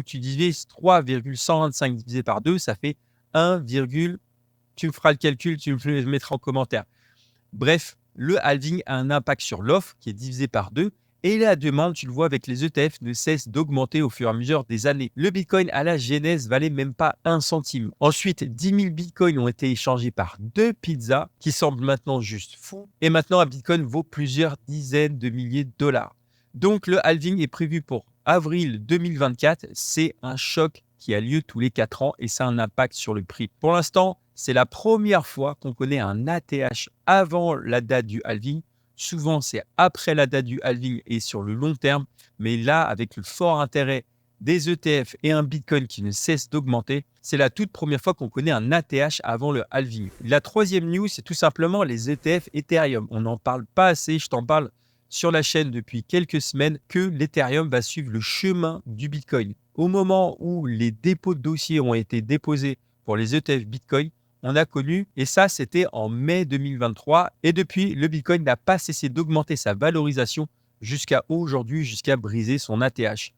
Donc, tu divises 3,125 divisé par 2, ça fait 1, tu me feras le calcul, tu me le mettras en commentaire. Bref, le halving a un impact sur l'offre qui est divisé par 2 et la demande, tu le vois avec les ETF, ne cesse d'augmenter au fur et à mesure des années. Le Bitcoin à la genèse valait même pas 1 centime. Ensuite, 10 000 Bitcoins ont été échangés par 2 pizzas qui semblent maintenant juste fous. Et maintenant, un Bitcoin vaut plusieurs dizaines de milliers de dollars. Donc, le halving est prévu pour avril 2024. C'est un choc qui a lieu tous les 4 ans et ça a un impact sur le prix. Pour l'instant, c'est la première fois qu'on connaît un ATH avant la date du halving. Souvent, c'est après la date du halving et sur le long terme. Mais là, avec le fort intérêt des ETF et un Bitcoin qui ne cesse d'augmenter, c'est la toute première fois qu'on connaît un ATH avant le halving. La troisième news, c'est tout simplement les ETF Ethereum. On n'en parle pas assez, je t'en parle sur la chaîne depuis quelques semaines, que l'Ethereum va suivre le chemin du Bitcoin. Au moment où les dépôts de dossiers ont été déposés pour les ETF Bitcoin, on a connu, et ça c'était en mai 2023, et depuis, le Bitcoin n'a pas cessé d'augmenter sa valorisation jusqu'à aujourd'hui, jusqu'à briser son ATH.